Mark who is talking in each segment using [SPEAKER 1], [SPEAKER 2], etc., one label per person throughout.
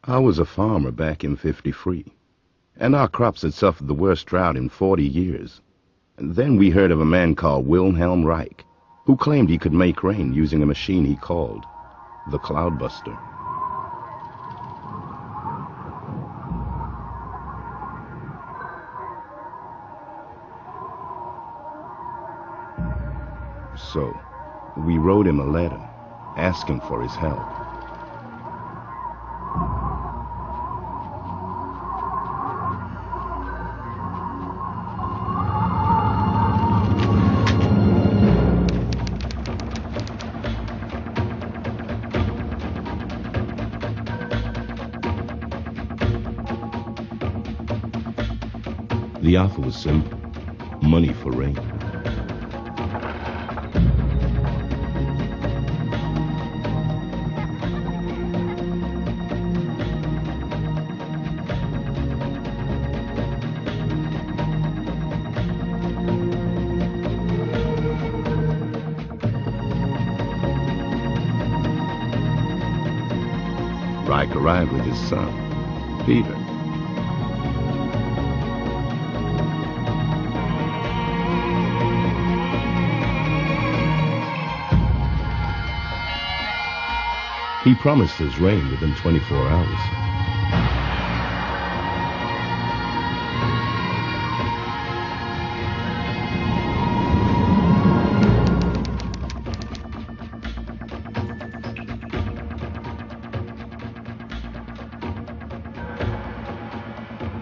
[SPEAKER 1] I was a farmer back in '53, and our crops had suffered the worst drought in 40 years. And then we heard of a man called Wilhelm Reich, who claimed he could make rain using a machine he called the Cloudbuster. So, we wrote him a letter, asking for his help. The offer was simple: money for rain. Reich arrived with his son, Peter. He promised us rain within 24 hours.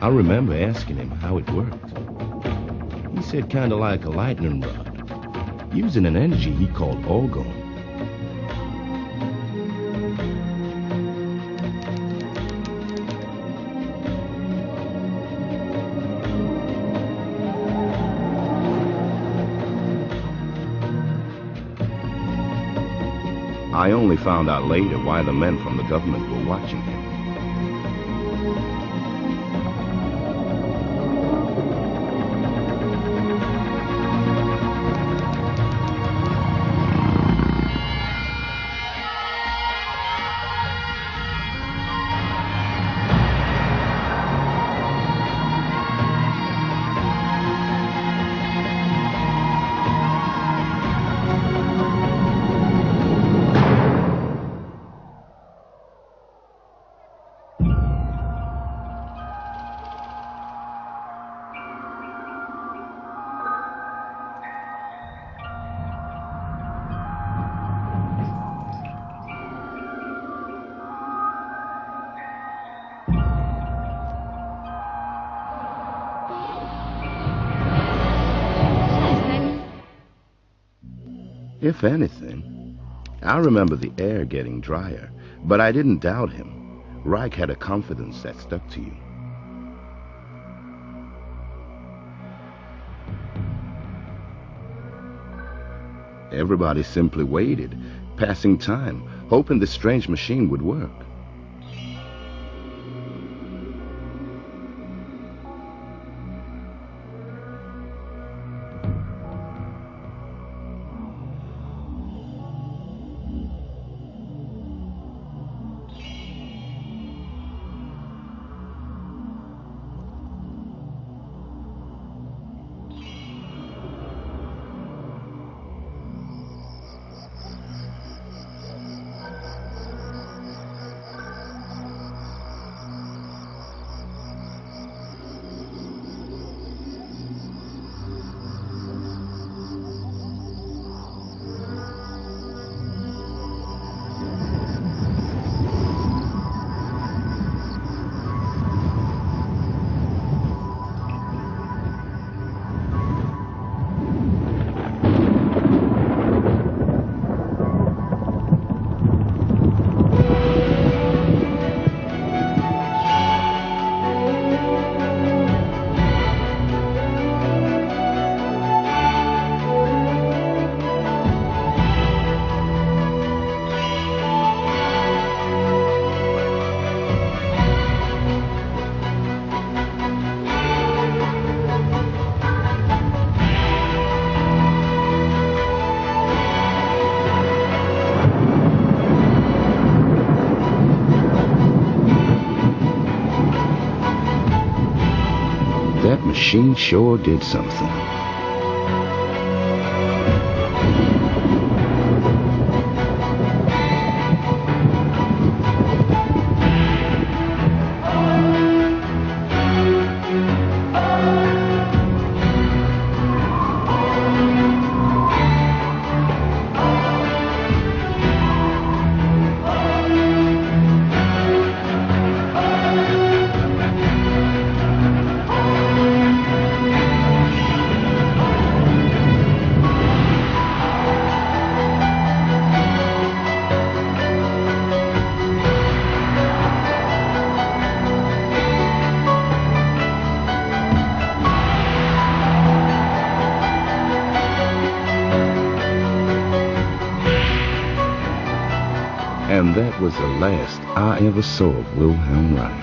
[SPEAKER 1] I remember asking him how it worked. He said kinda like a lightning rod, using an energy he called Orgone. I only found out later why the men from the government were watching him. If anything, I remember the air getting drier, but I didn't doubt him. Reich had a confidence that stuck to you. Everybody simply waited, passing time, hoping the strange machine would work. machine sure did something. And that was the last I ever saw of Wilhelm Reich.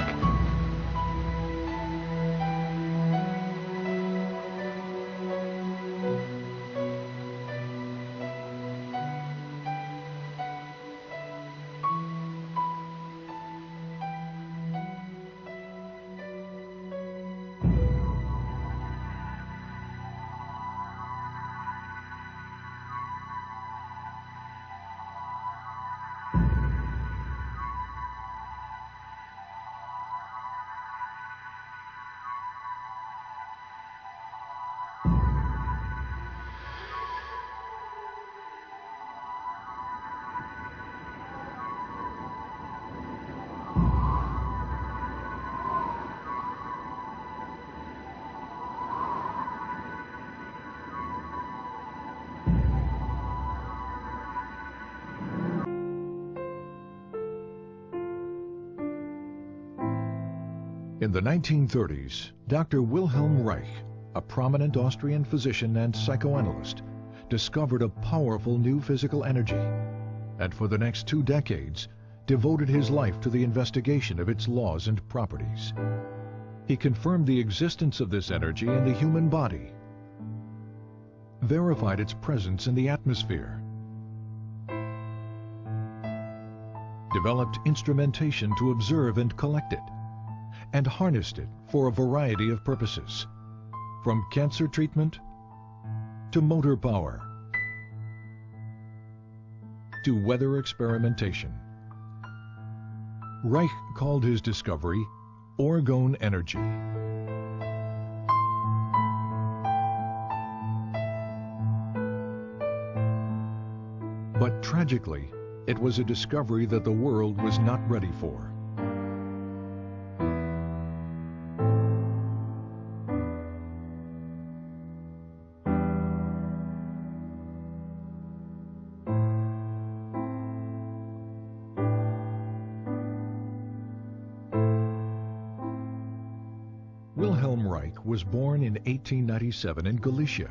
[SPEAKER 2] In the 1930s, Dr. Wilhelm Reich, a prominent Austrian physician and psychoanalyst, discovered a powerful new physical energy, and for the next 2 decades, devoted his life to the investigation of its laws and properties. He confirmed the existence of this energy in the human body, verified its presence in the atmosphere, developed instrumentation to observe and collect it, and harnessed it for a variety of purposes, from cancer treatment to motor power to weather experimentation. Reich called his discovery Orgone energy. But tragically, it was a discovery that the world was not ready for. Wilhelm Reich was born in 1897 in Galicia,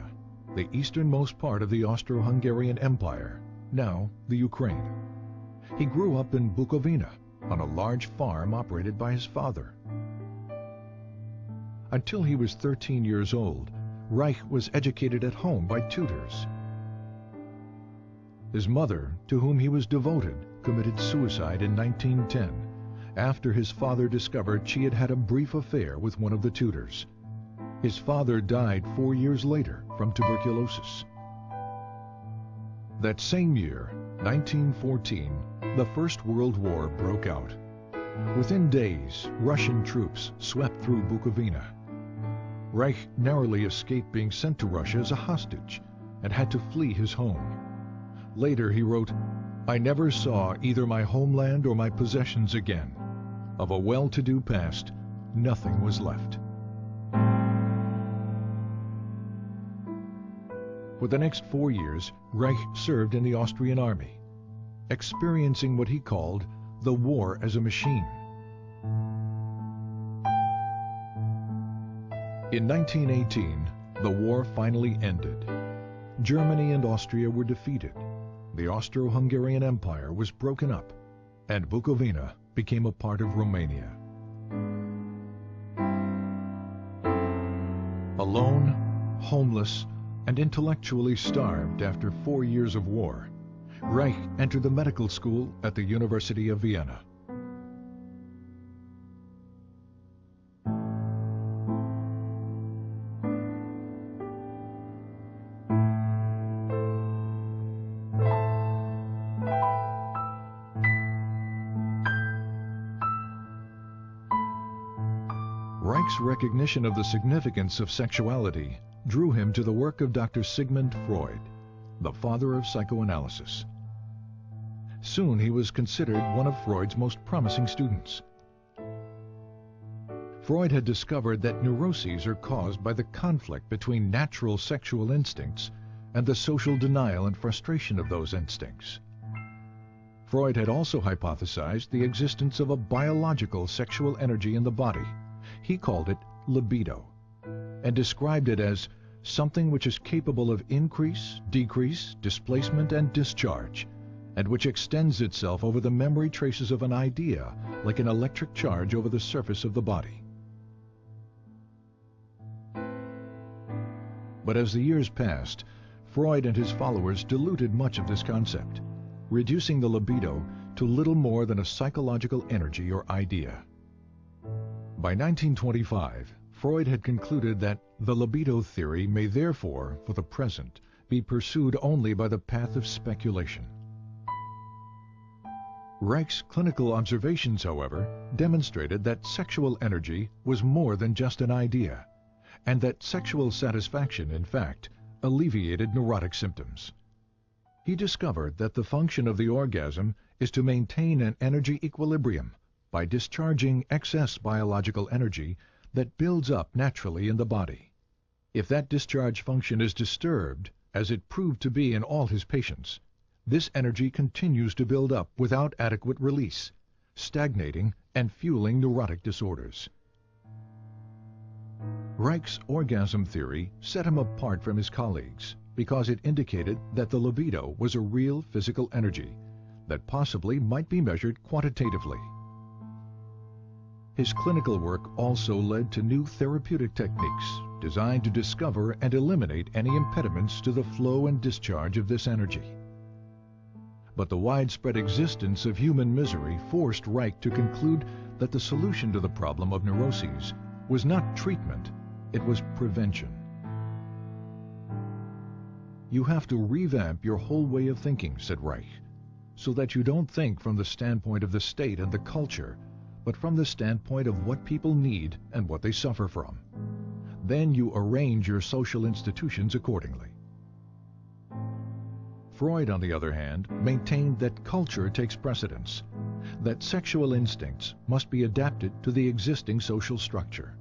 [SPEAKER 2] the easternmost part of the Austro-Hungarian Empire, now the Ukraine. He grew up in Bukovina, on a large farm operated by his father. Until he was 13 years old, Reich was educated at home by tutors. His mother, to whom he was devoted, committed suicide in 1910, after his father discovered she had had a brief affair with one of the tutors. His father died 4 years later from tuberculosis. That same year, 1914, the First World War broke out. Within days, Russian troops swept through Bukovina. Reich narrowly escaped being sent to Russia as a hostage and had to flee his home. Later he wrote, "I never saw either my homeland or my possessions again. Of a well-to-do past, nothing was left." For the next 4 years, Reich served in the Austrian army, experiencing what he called the war as a machine. In 1918, the war finally ended. Germany and Austria were defeated. The Austro-Hungarian Empire was broken up, and Bukovina became a part of Romania. Alone, homeless, and intellectually starved after 4 years of war, Reich entered the medical school at the University of Vienna. Reich's recognition of the significance of sexuality drew him to the work of Dr. Sigmund Freud, the father of psychoanalysis. Soon he was considered one of Freud's most promising students. Freud had discovered that neuroses are caused by the conflict between natural sexual instincts and the social denial and frustration of those instincts. Freud had also hypothesized the existence of a biological sexual energy in the body. He called it libido, and described it as something which is capable of increase, decrease, displacement, and discharge, and which extends itself over the memory traces of an idea like an electric charge over the surface of the body. But as the years passed, Freud and his followers diluted much of this concept, reducing the libido to little more than a psychological energy or idea. By 1925, Freud had concluded that the libido theory may therefore, for the present, be pursued only by the path of speculation. Reich's clinical observations, however, demonstrated that sexual energy was more than just an idea, and that sexual satisfaction, in fact, alleviated neurotic symptoms. He discovered that the function of the orgasm is to maintain an energy equilibrium by discharging excess biological energy that builds up naturally in the body. If that discharge function is disturbed, as it proved to be in all his patients, this energy continues to build up without adequate release, stagnating and fueling neurotic disorders. Reich's orgasm theory set him apart from his colleagues because it indicated that the libido was a real physical energy that possibly might be measured quantitatively. His clinical work also led to new therapeutic techniques designed to discover and eliminate any impediments to the flow and discharge of this energy. But the widespread existence of human misery forced Reich to conclude that the solution to the problem of neuroses was not treatment, it was prevention. You have to revamp your whole way of thinking, said Reich, so that you don't think from the standpoint of the state and the culture, but from the standpoint of what people need and what they suffer from. Then you arrange your social institutions accordingly. Freud, on the other hand, maintained that culture takes precedence, that sexual instincts must be adapted to the existing social structure.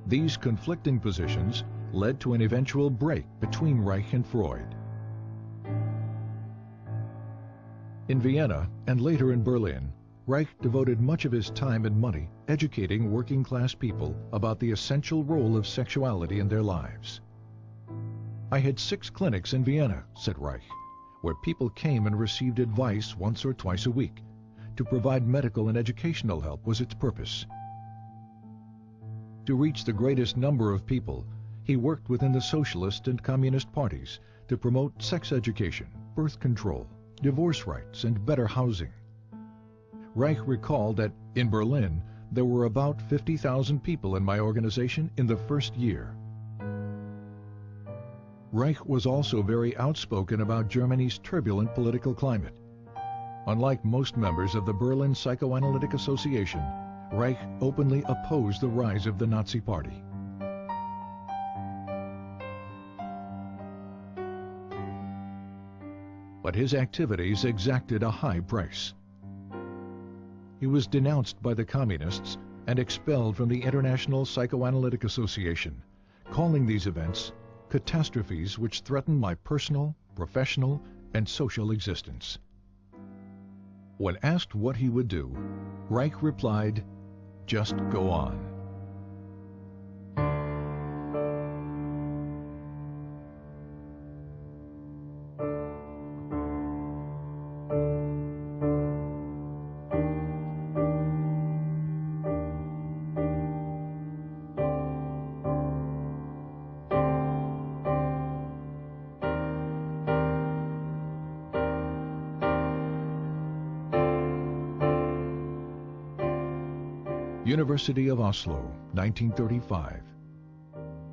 [SPEAKER 2] These conflicting positions led to an eventual break between Reich and Freud. In Vienna and later in Berlin, Reich devoted much of his time and money educating working-class people about the essential role of sexuality in their lives. I had 6 clinics in Vienna, said Reich, where people came and received advice once or twice a week. To provide medical and educational help was its purpose. To reach the greatest number of people, he worked within the socialist and communist parties to promote sex education, birth control, divorce rights, and better housing. Reich recalled that in Berlin there were about 50,000 people in my organization in the first year. Reich was also very outspoken about Germany's turbulent political climate. Unlike most members of the Berlin Psychoanalytic Association, Reich openly opposed the rise of the Nazi Party. But his activities exacted a high price. He was denounced by the communists and expelled from the International Psychoanalytic Association, calling these events catastrophes which threaten my personal, professional, and social existence. When asked what he would do, Reich replied, "Just go on." University of Oslo, 1935.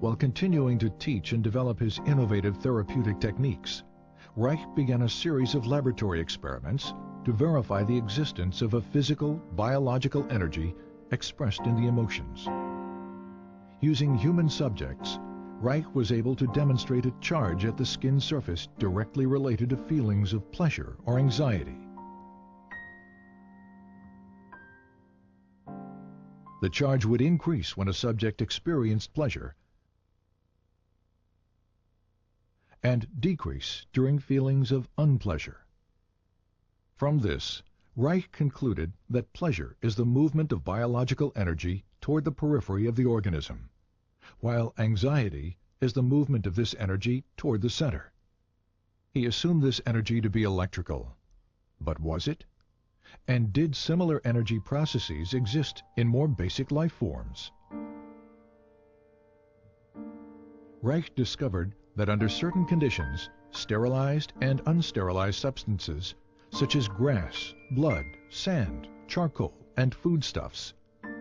[SPEAKER 2] While continuing to teach and develop his innovative therapeutic techniques, Reich began a series of laboratory experiments to verify the existence of a physical, biological energy expressed in the emotions. Using human subjects, Reich was able to demonstrate a charge at the skin surface directly related to feelings of pleasure or anxiety. The charge would increase when a subject experienced pleasure and decrease during feelings of unpleasure. From this, Reich concluded that pleasure is the movement of biological energy toward the periphery of the organism, while anxiety is the movement of this energy toward the center. He assumed this energy to be electrical. But was it? And did similar energy processes exist in more basic life forms? Reich discovered that under certain conditions, sterilized and unsterilized substances such as grass, blood, sand, charcoal, and foodstuffs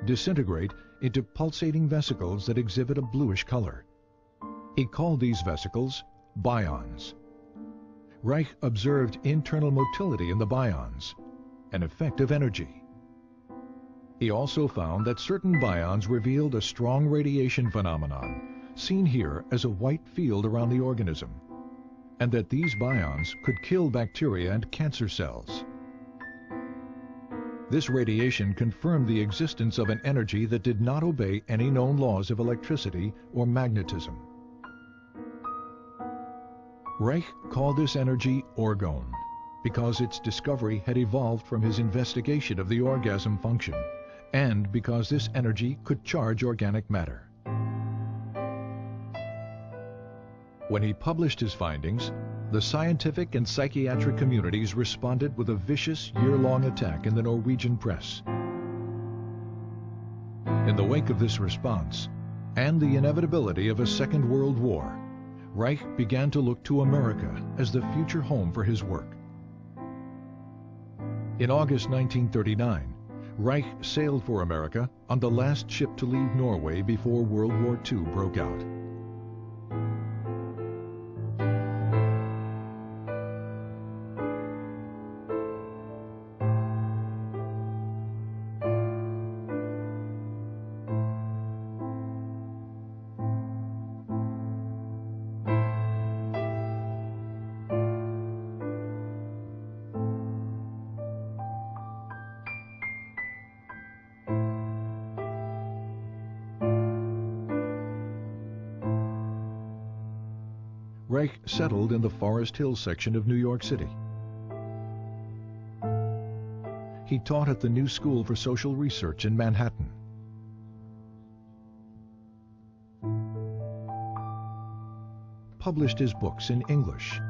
[SPEAKER 2] disintegrate into pulsating vesicles that exhibit a bluish color. He called these vesicles bions. Reich observed internal motility in the bions, an effect of energy. He also found that certain bions revealed a strong radiation phenomenon, seen here as a white field around the organism, and that these bions could kill bacteria and cancer cells. This radiation confirmed the existence of an energy that did not obey any known laws of electricity or magnetism. Reich called this energy Orgone because its discovery had evolved from his investigation of the orgasm function, and because this energy could charge organic matter. When he published his findings, the scientific and psychiatric communities responded with a vicious year-long attack in the Norwegian press. In the wake of this response, and the inevitability of a Second World War, Reich began to look to America as the future home for his work. In August 1939, Reich sailed for America on the last ship to leave Norway before World War II broke out. Reich settled in the Forest Hill section of New York City. He taught at the New School for Social Research in Manhattan. Published his books in English.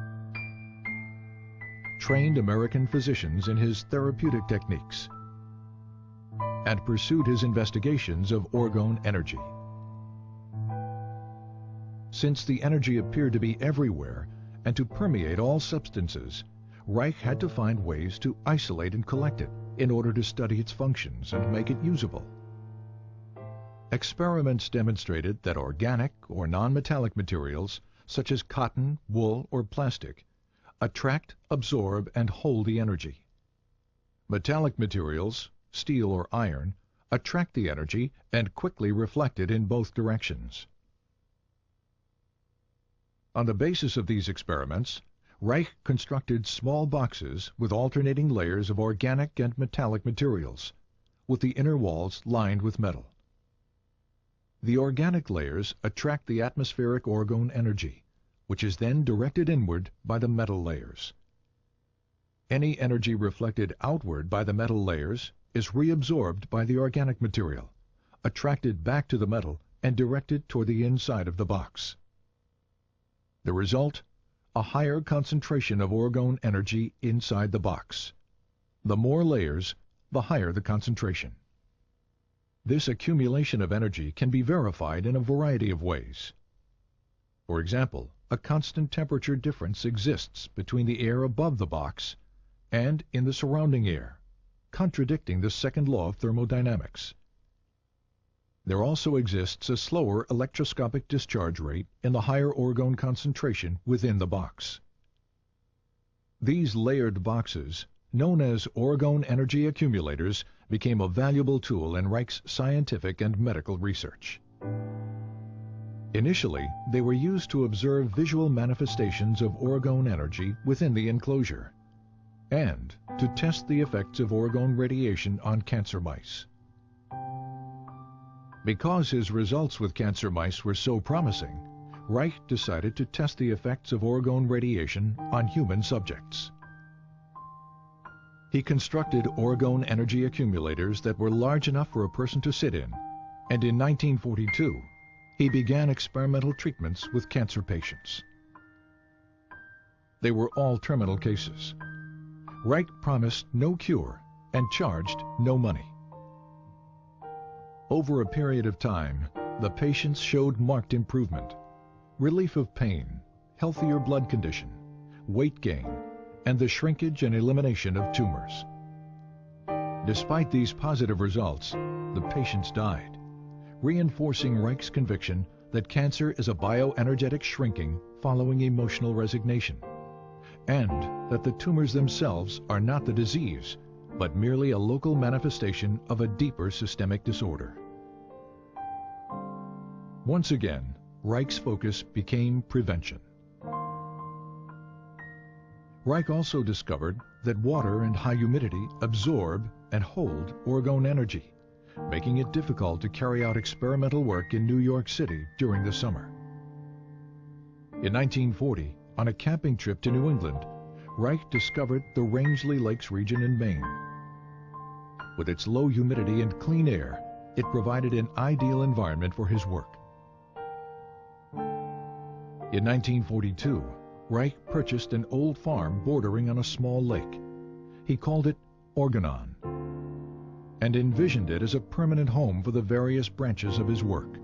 [SPEAKER 2] Trained American physicians in his therapeutic techniques. And pursued his investigations of orgone energy. Since the energy appeared to be everywhere and to permeate all substances, Reich had to find ways to isolate and collect it in order to study its functions and make it usable. Experiments demonstrated that organic or non-metallic materials, such as cotton, wool, or plastic, attract, absorb, and hold the energy. Metallic materials, steel or iron, attract the energy and quickly reflect it in both directions. On the basis of these experiments, Reich constructed small boxes with alternating layers of organic and metallic materials, with the inner walls lined with metal. The organic layers attract the atmospheric orgone energy, which is then directed inward by the metal layers. Any energy reflected outward by the metal layers is reabsorbed by the organic material, attracted back to the metal, and directed toward the inside of the box. The result? A higher concentration of orgone energy inside the box. The more layers, the higher the concentration. This accumulation of energy can be verified in a variety of ways. For example, a constant temperature difference exists between the air above the box and in the surrounding air, contradicting the second law of thermodynamics. There also exists a slower electroscopic discharge rate in the higher orgone concentration within the box. These layered boxes, known as orgone energy accumulators, became a valuable tool in Reich's scientific and medical research. Initially, they were used to observe visual manifestations of orgone energy within the enclosure, and to test the effects of orgone radiation on cancer mice. Because his results with cancer mice were so promising, Reich decided to test the effects of orgone radiation on human subjects. He constructed orgone energy accumulators that were large enough for a person to sit in, and in 1942, he began experimental treatments with cancer patients. They were all terminal cases. Reich promised no cure and charged no money. Over a period of time, the patients showed marked improvement, relief of pain, healthier blood condition, weight gain, and the shrinkage and elimination of tumors. Despite these positive results, the patients died, reinforcing Reich's conviction that cancer is a bioenergetic shrinking following emotional resignation, and that the tumors themselves are not the disease, but merely a local manifestation of a deeper systemic disorder. Once again, Reich's focus became prevention. Reich also discovered that water and high humidity absorb and hold orgone energy, making it difficult to carry out experimental work in New York City during the summer. In 1940, on a camping trip to New England, Reich discovered the Rangeley Lakes region in Maine. With its low humidity and clean air, it provided an ideal environment for his work. In 1942, Reich purchased an old farm bordering on a small lake. He called it Orgone, and envisioned it as a permanent home for the various branches of his work.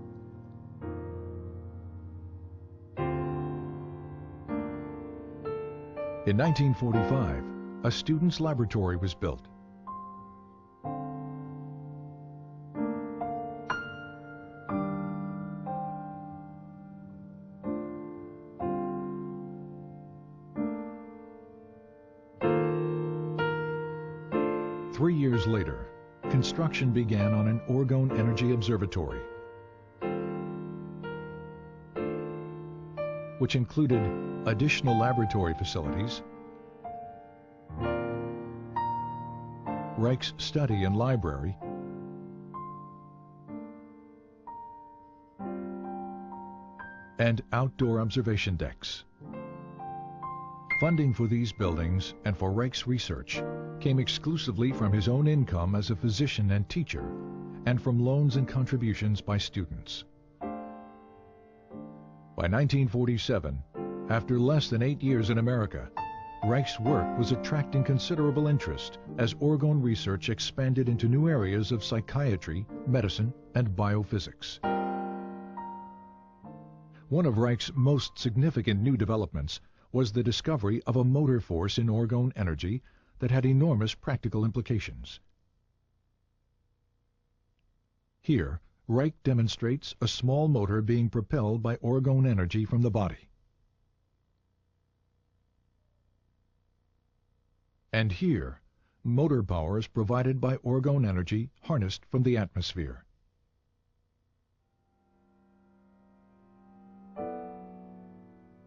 [SPEAKER 2] In 1945, a student's laboratory was built. Three years later, construction began on an orgone energy observatory, which included additional laboratory facilities, Reich's study and library, and outdoor observation decks. Funding for these buildings and for Reich's research came exclusively from his own income as a physician and teacher, and from loans and contributions by students. By 1947, after less than 8 years in America, Reich's work was attracting considerable interest as orgone research expanded into new areas of psychiatry, medicine, and biophysics. One of Reich's most significant new developments was the discovery of a motor force in orgone energy that had enormous practical implications. Here, Reich demonstrates a small motor being propelled by orgone energy from the body. And here, motor power is provided by orgone energy harnessed from the atmosphere.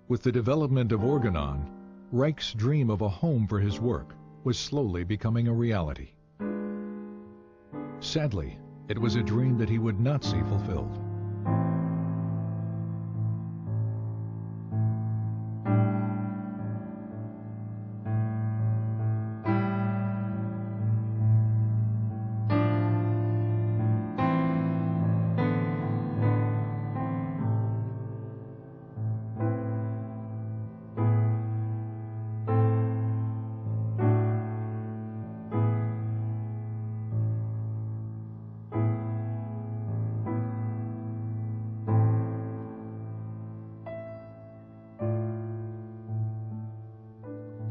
[SPEAKER 2] With the development of Orgone, Reich's dream of a home for his work was slowly becoming a reality. Sadly, it was a dream that he would not see fulfilled.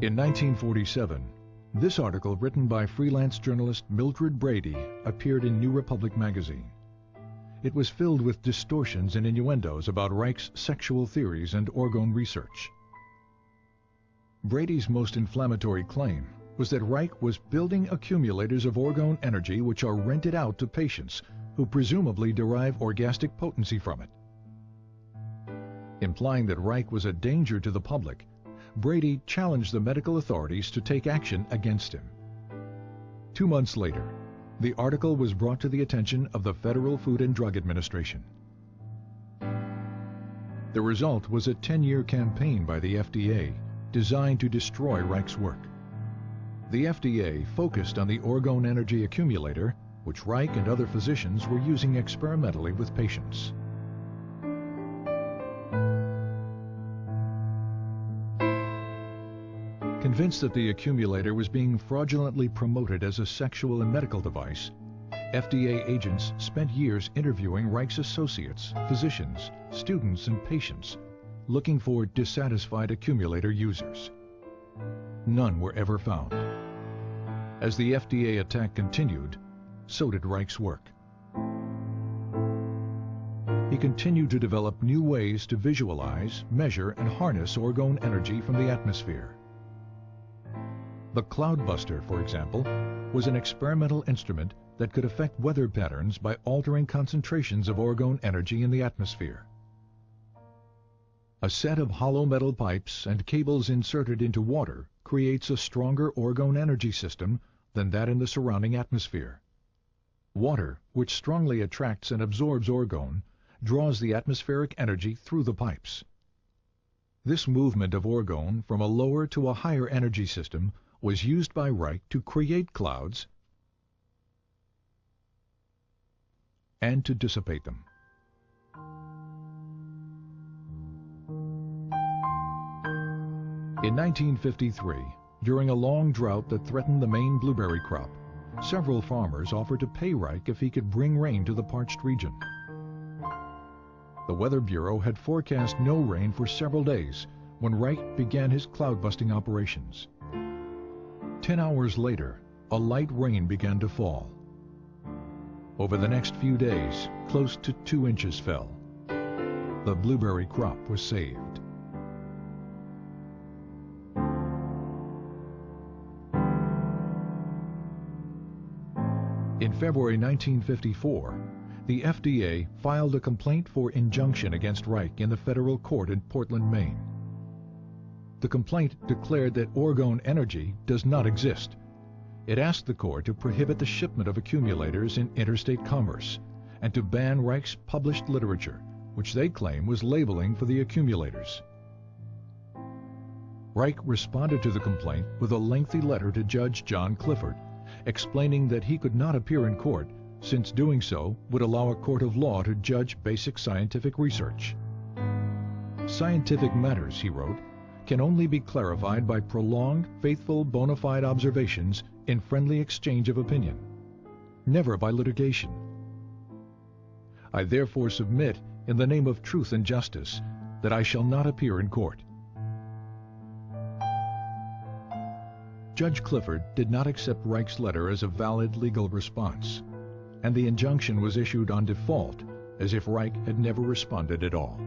[SPEAKER 2] In 1947, this article, written by freelance journalist Mildred Brady, appeared in New Republic magazine. It was filled with distortions and innuendos about Reich's sexual theories and orgone research. Brady's most inflammatory claim was that Reich was building accumulators of orgone energy which are rented out to patients who presumably derive orgastic potency from it. Implying that Reich was a danger to the public, Brady challenged the medical authorities to take action against him. 2 months later, the article was brought to the attention of the Federal Food and Drug Administration. The result was a 10-year campaign by the FDA designed to destroy Reich's work. The FDA focused on the orgone energy accumulator, which Reich and other physicians were using experimentally with patients. Convinced that the accumulator was being fraudulently promoted as a sexual and medical device, FDA agents spent years interviewing Reich's associates, physicians, students, and patients, looking for dissatisfied accumulator users. None were ever found. As the FDA attack continued, so did Reich's work. He continued to develop new ways to visualize, measure, and harness orgone energy from the atmosphere. The cloudbuster, for example, was an experimental instrument that could affect weather patterns by altering concentrations of orgone energy in the atmosphere. A set of hollow metal pipes and cables inserted into water creates a stronger orgone energy system than that in the surrounding atmosphere. Water, which strongly attracts and absorbs orgone, draws the atmospheric energy through the pipes. This movement of orgone from a lower to a higher energy system was used by Reich to create clouds and to dissipate them. In 1953, during a long drought that threatened the Maine blueberry crop, several farmers offered to pay Reich if he could bring rain to the parched region. The Weather Bureau had forecast no rain for several days when Reich began his cloud-busting operations. 10 hours later, a light rain began to fall. Over the next few days, close to 2 inches fell. The blueberry crop was saved. In February 1954, the FDA filed a complaint for injunction against Reich in the federal court in Portland, Maine. The complaint declared that orgone energy does not exist. It asked the court to prohibit the shipment of accumulators in interstate commerce and to ban Reich's published literature, which they claim was labeling for the accumulators. Reich responded to the complaint with a lengthy letter to Judge John Clifford, explaining that he could not appear in court since doing so would allow a court of law to judge basic scientific research. Scientific matters, he wrote, can only be clarified by prolonged, faithful, bona fide observations in friendly exchange of opinion, never by litigation. I therefore submit, in the name of truth and justice, that I shall not appear in court. Judge Clifford did not accept Reich's letter as a valid legal response, and the injunction was issued on default, as if Reich had never responded at all.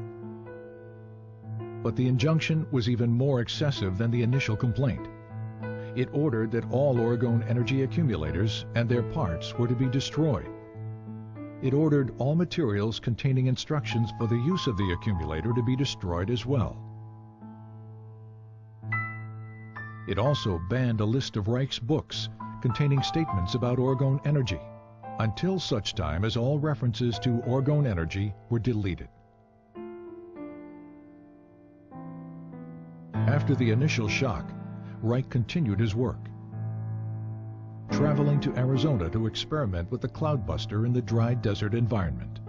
[SPEAKER 2] But the injunction was even more excessive than the initial complaint. It ordered that all orgone energy accumulators and their parts were to be destroyed. It ordered all materials containing instructions for the use of the accumulator to be destroyed as well. It also banned a list of Reich's books containing statements about orgone energy, until such time as all references to orgone energy were deleted. After the initial shock, Reich continued his work, traveling to Arizona to experiment with the cloudbuster in the dry desert environment.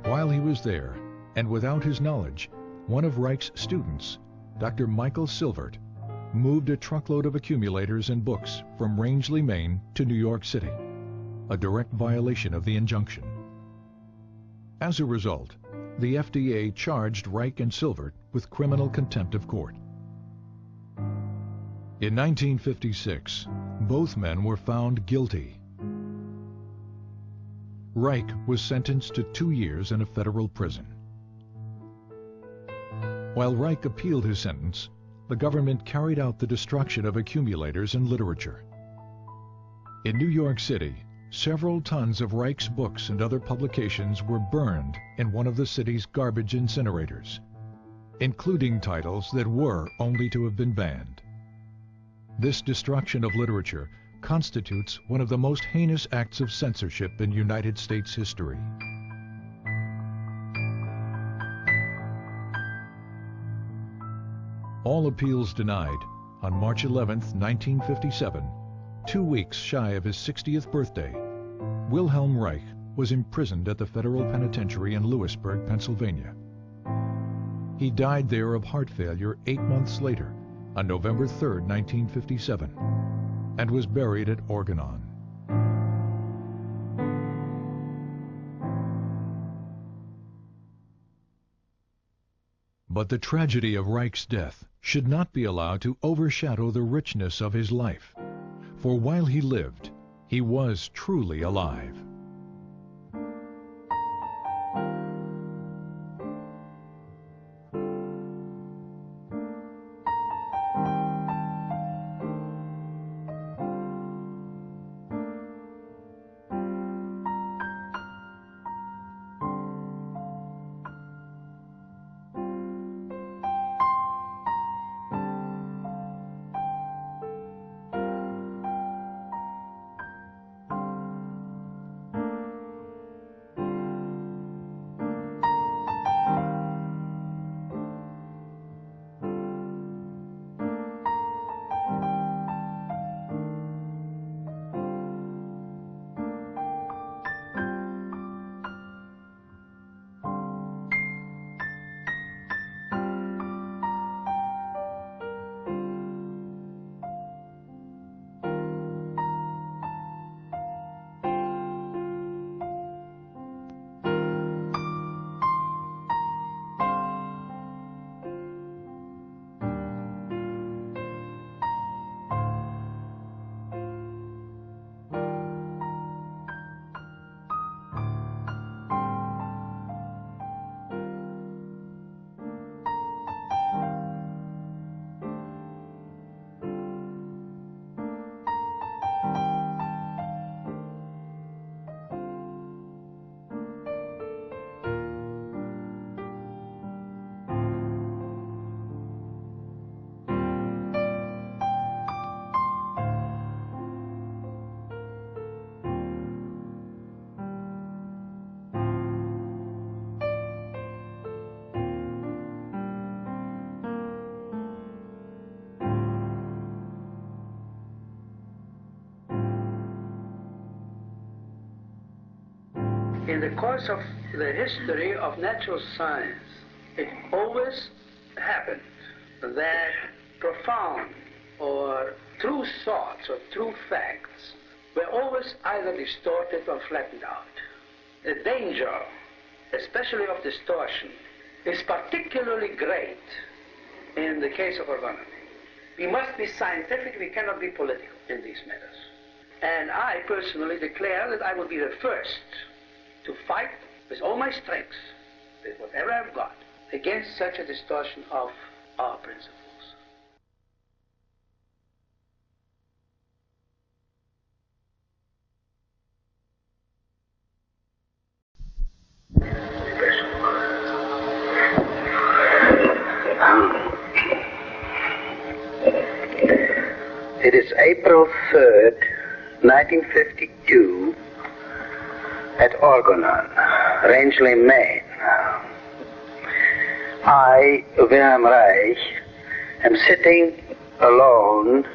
[SPEAKER 2] While he was there, and without his knowledge, one of Reich's students, Dr. Michael Silvert, moved a truckload of accumulators and books from Rangeley, Maine to New York City, a direct violation of the injunction. As a result, the FDA charged Reich and Silvert with criminal contempt of court. In 1956, both men were found guilty. Reich was sentenced to 2 years in a federal prison. While Reich appealed his sentence, the government carried out the destruction of accumulators and literature. In New York City, several tons of Reich's books and other publications were burned in one of the city's garbage incinerators, including titles that were only to have been banned. This destruction of literature constitutes one of the most heinous acts of censorship in United States history. All appeals denied, on March 11, 1957, 2 weeks shy of his 60th birthday, Wilhelm Reich was imprisoned at the federal penitentiary in Lewisburg, Pennsylvania. He died there of heart failure 8 months later, on November 3, 1957, and was buried at Orgone. But the tragedy of Reich's death should not be allowed to overshadow the richness of his life, for while he lived, he was truly alive.
[SPEAKER 3] In the course of the history of natural science, it always happened that profound or true thoughts or true facts were always either distorted or flattened out. The danger, especially of distortion, is particularly great in the case of Orgone. We must be scientific, we cannot be political in these matters. And I personally declare that I will be the first to fight with all my strength, with whatever I've got, against such a distortion of our principles. It is April 3rd, 1952, at Orgone, Rangeley, Maine. I, Wilhelm Reich, am sitting alone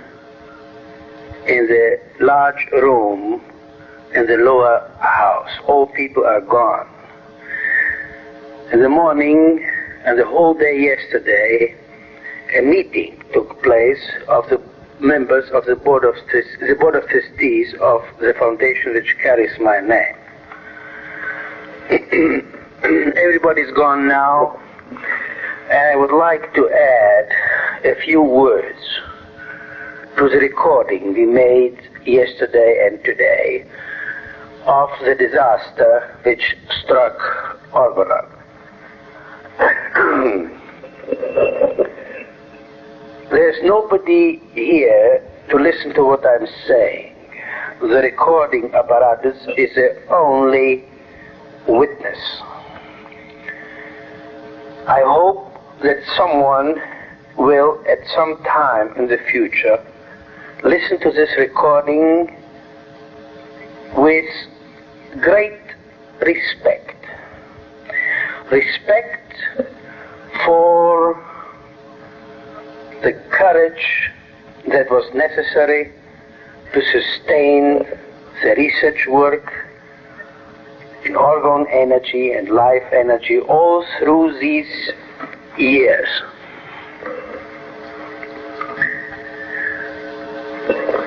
[SPEAKER 3] in the large room in the lower house. All people are gone. In the morning and the whole day yesterday, a meeting took place of the members of the Board of Trustees of the foundation which carries my name. Everybody's gone now, and I would like to add a few words to the recording we made yesterday and today of the disaster which struck Orgone. nobody here to listen to what I'm saying. The recording apparatus is the only witness. I hope that someone will, at some time in the future, listen to this recording with great respect. Respect for the courage that was necessary to sustain the research work in orgone energy and life energy all through these years.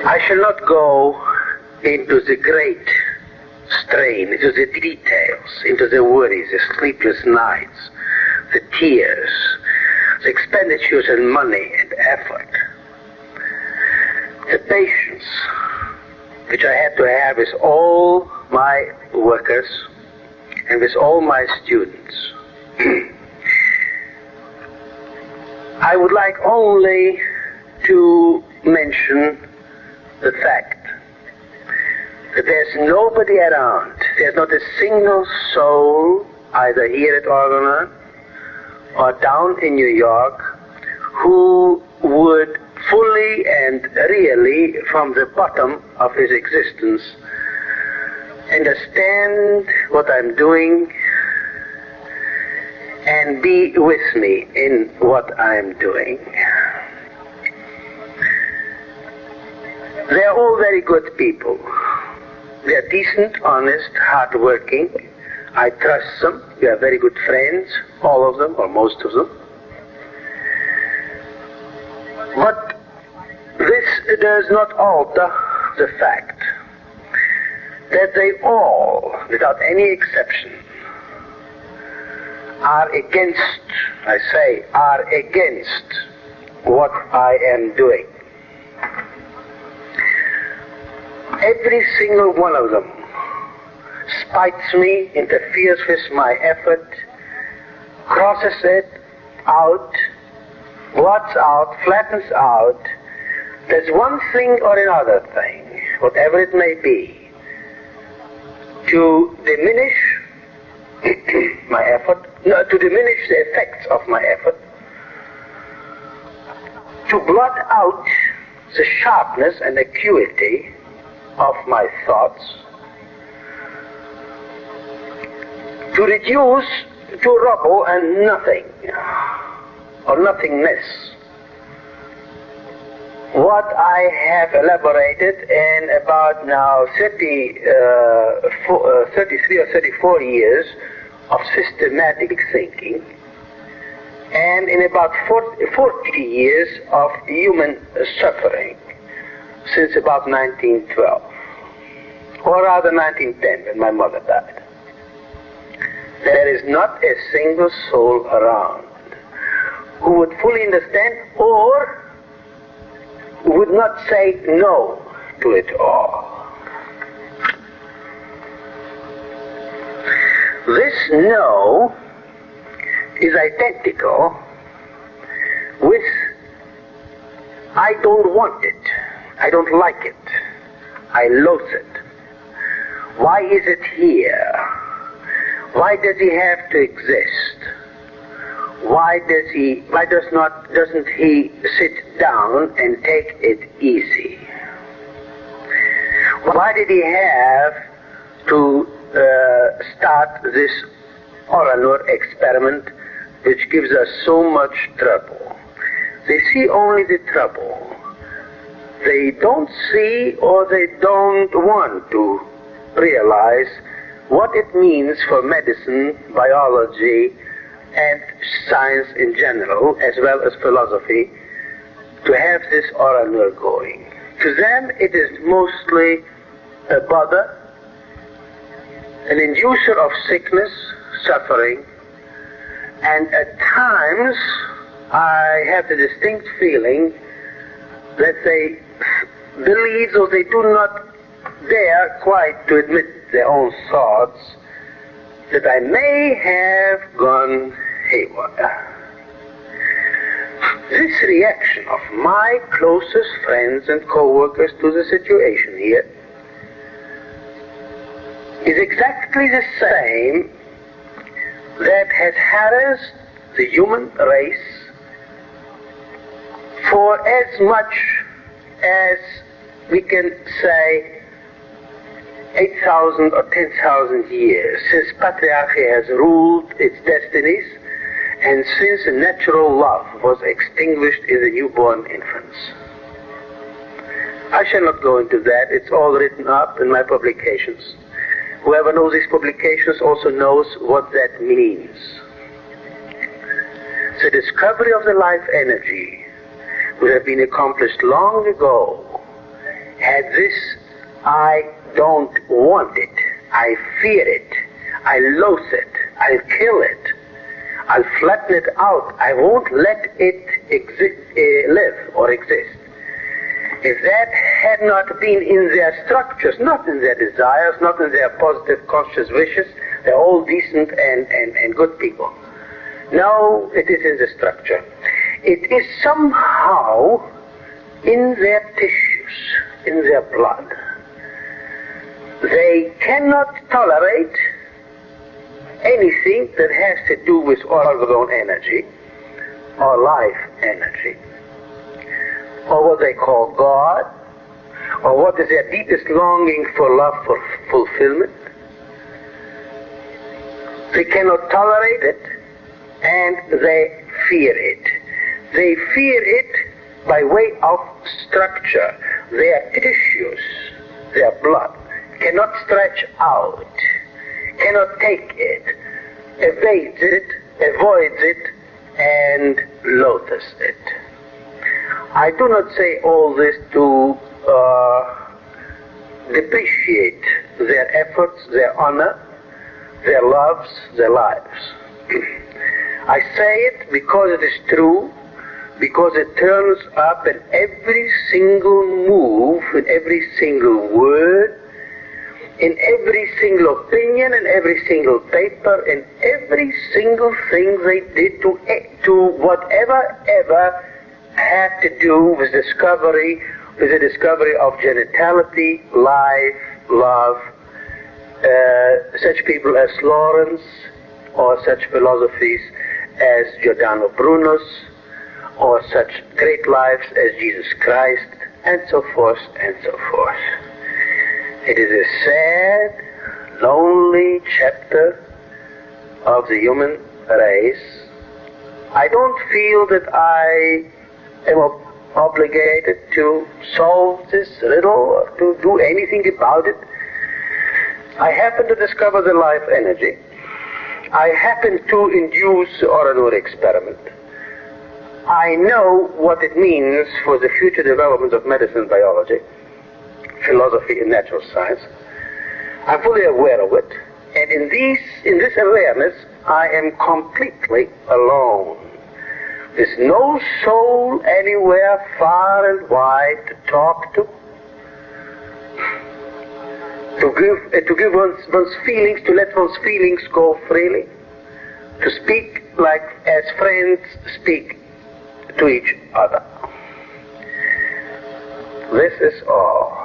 [SPEAKER 3] I shall not go into the great strain, into the details, into the worries, the sleepless nights, the tears, the expenditures in money and effort, the patience which I had to have with all my workers and with all my students. I would like only to mention the fact that there's nobody around, there's not a single soul, either here at Orgone or down in New York, who would fully and really, from the bottom of his existence, understand what I'm doing and be with me in what I'm doing. They're all very good people. They're decent, honest, hard-working. I trust them. We are very good friends, all of them, or most of them. But this does not alter the fact that they all, without any exception, are against, I say, are against what I am doing. Every single one of them spites me, interferes with my effort, crosses it out, blots out, flattens out. There's one thing or another thing, whatever it may be, to diminish my effort, no, to diminish the effects of my effort, to blot out the sharpness and acuity of my thoughts, to reduce to rubble and nothing, or nothingness, what I have elaborated in about now 33 or 34 years of systematic thinking, and in about 40 years of human suffering, since about 1912, or rather 1910, when my mother died. There is not a single soul around who would fully understand or would not say no to it all. This no is identical with I don't want it, I don't like it, I loathe it. Why is it here? Why does he have to exist? Why doesn't he sit down and take it easy? Why did he have to start this Orgone experiment, which gives us so much trouble? They see only the trouble. They don't see, or they don't want to realize what it means for medicine, biology, and science in general, as well as philosophy, to have this Orgone going. To them, it is mostly a bother, an inducer of sickness, suffering, and at times I have the distinct feeling that they believe, though they do not dare quite to admit their own thoughts, that I may have gone haywire. This reaction of my closest friends and co-workers to the situation here is exactly the same that has harassed the human race for as much as we can say 8,000 or 10,000 years, since patriarchy has ruled its destinies and since natural love was extinguished in the newborn infants. I shall not go into that. It's all written up in my publications. Whoever knows these publications also knows what that means. The discovery of the life energy would have been accomplished long ago had this I don't want it, I fear it, I loathe it, I'll kill it, I'll flatten it out, I won't let it live or exist. If that had not been in their structures, not in their desires, not in their positive conscious wishes, they're all decent and good people. No, it is in the structure. It is somehow in their tissues, in their blood. They cannot tolerate anything that has to do with orgone energy or life energy, or what they call God, or what is their deepest longing for love, for fulfillment. They cannot tolerate it, and they fear it. They fear it by way of structure. Their tissues, their blood, cannot stretch out, cannot take it, evades it, avoids it, and loathes it. I do not say all this to depreciate their efforts, their honor, their loves, their lives. I say it because it is true, because it turns up in every single move, in every single word, in every single opinion, in every single paper, in every single thing they did to whatever ever had to do with the discovery of genitality, life, love. Such people as Lawrence, or such philosophies as Giordano Bruno's, or such great lives as Jesus Christ, and so forth and so forth. It is a sad, lonely chapter of the human race. I don't feel that I am obligated to solve this riddle or to do anything about it. I happen to discover the life energy. I happen to induce the Orgone experiment. I know what it means for the future development of medicine, biology, philosophy, and natural science. I'm fully aware of it, and in this awareness, I am completely alone. There's no soul anywhere far and wide to talk to give one's feelings, to let one's feelings go freely, to speak like as friends speak to each other. This is all.